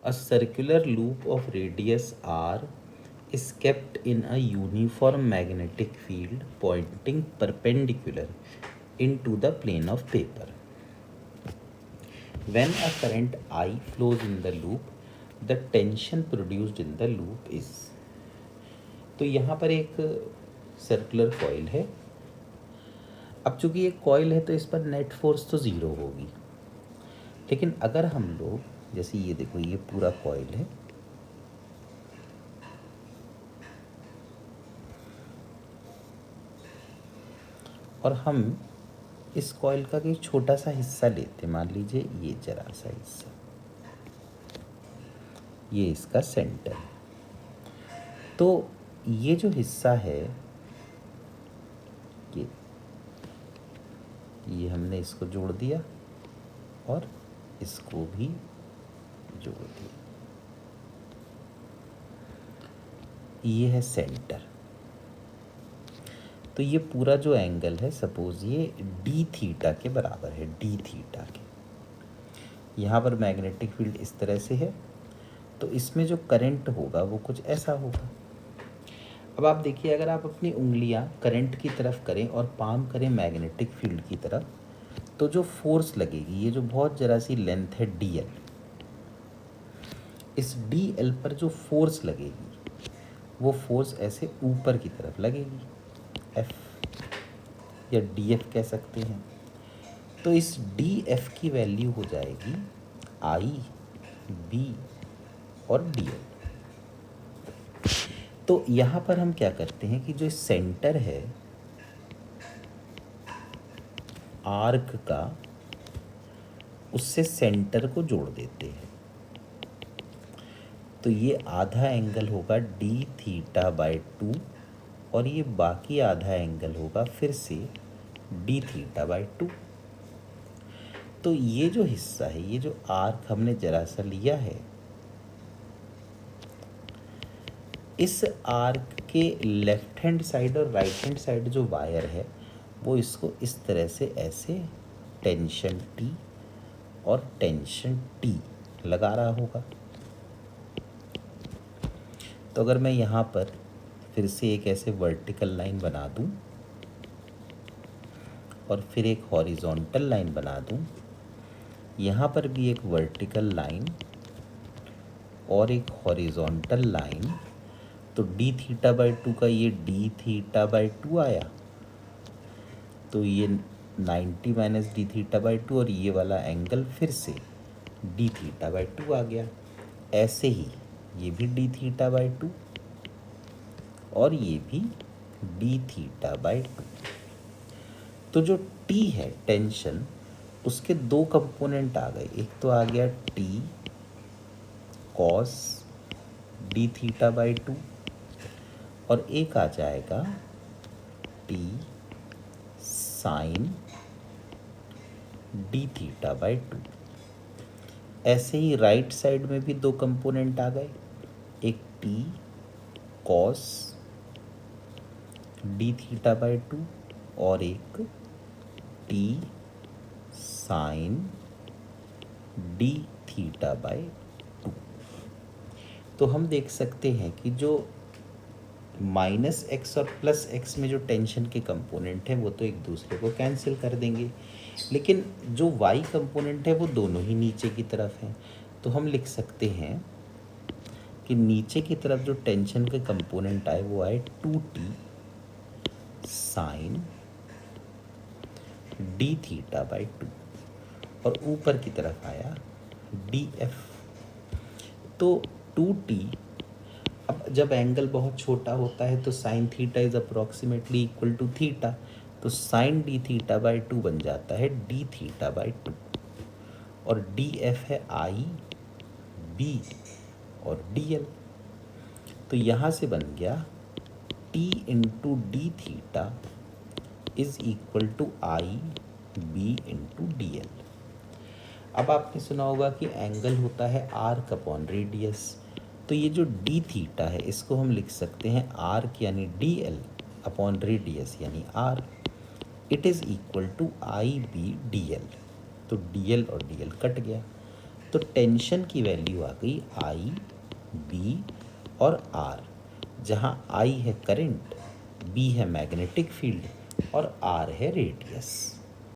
A circular loop of radius r is kept in a uniform magnetic field pointing perpendicular into the plane of paper. When a current I flows in the loop, the tension produced in the loop is. तो यहाँ पर एक circular coil है। अब चूंकि ये coil है तो इस पर नेट फोर्स तो ज़ीरो होगी, लेकिन अगर हम लोग जैसे ये देखो, ये पूरा कॉइल है, और हम इस कॉइल का कोई छोटा सा हिस्सा लेते, मान लीजिए ये जरा सा हिस्सा, ये इसका सेंटर है। तो ये जो हिस्सा है, ये हमने इसको जोड़ दिया और इसको भी जोड़ दिया, ये है सेंटर। तो ये पूरा जो एंगल है, सपोज ये डी थीटा के बराबर है, डी थीटा के। यहाँ पर मैग्नेटिक फील्ड इस तरह से है, तो इसमें जो करंट होगा वो कुछ ऐसा होगा। अब आप देखिए, अगर आप अपनी उंगलियां करंट की तरफ करें और पाम करें मैग्नेटिक फील्ड की तरफ, तो जो फोर्स लगेगी, ये जो बहुत जरा सी लेंथ है dl, इस dl पर जो फोर्स लगेगी वो फोर्स ऐसे ऊपर की तरफ लगेगी, f या df कह सकते हैं। तो इस df की वैल्यू हो जाएगी I b और dl। तो यहाँ पर हम क्या करते हैं कि जो सेंटर है आर्क का, उससे सेंटर को जोड़ देते हैं। तो ये आधा एंगल होगा डी थीटा बाई 2 और ये बाकी आधा एंगल होगा फिर से डी थीटा बाई 2। तो ये जो हिस्सा है, ये जो आर्क हमने जरा सा लिया है, इस आर्क के लेफ्ट हैंड साइड और राइट हैंड साइड जो वायर है, वो इसको इस तरह से ऐसे टेंशन टी और टेंशन टी लगा रहा होगा। तो अगर मैं यहाँ पर फिर से एक ऐसे वर्टिकल लाइन बना दूँ और फिर एक हॉरिजॉन्टल लाइन बना दूँ, यहाँ पर भी एक वर्टिकल लाइन और एक हॉरिजॉन्टल लाइन, तो डी थीटा बाई 2 का ये डी थीटा बाई 2 आया, तो ये 90 माइनस डी थीटा बाई 2 और ये वाला एंगल फिर से डी थीटा बाई 2 आ गया। ऐसे ही ये भी डी थीटा बाई 2 और ये भी डी थीटा बाई 2। तो जो टी है टेंशन, उसके दो कंपोनेंट आ गए, एक तो आ गया T cos d theta by 2 और एक आ जाएगा T sine d theta by 2। ऐसे ही राइट साइड में भी दो कंपोनेंट आ गए, एक T cos d theta by 2 और एक T sine d theta by 2। तो हम देख सकते हैं कि जो -x और +x में जो टेंशन के कंपोनेंट हैं वो तो एक दूसरे को कैंसिल कर देंगे, लेकिन जो y कंपोनेंट है वो दोनों ही नीचे की तरफ हैं। तो हम लिख सकते हैं कि नीचे की तरफ जो टेंशन के कंपोनेंट आए वो आए 2t sign d theta by 2 और ऊपर की तरफ आया df। तो 2t, अब जब एंगल बहुत छोटा होता है तो sine theta is approximately equal to theta, तो साइन डी थीटा बाई 2 बन जाता है डी थीटा बाई 2 और df है I b और dl। तो यहाँ से बन गया t into d theta is equal to I b into d l. अब आपने सुना होगा कि एंगल होता है आर्क अपॉन रेडियस, तो ये जो डी थीटा है इसको हम लिख सकते हैं आर्क यानी डी एल अपॉन रेडियस यानी r. It is equal to I B d l. तो डी एल और डी एल कट गया, तो टेंशन की वैल्यू आ गई आई, बी और आर, जहाँ आई है करंट, बी है मैग्नेटिक फील्ड और आर है रेडियस।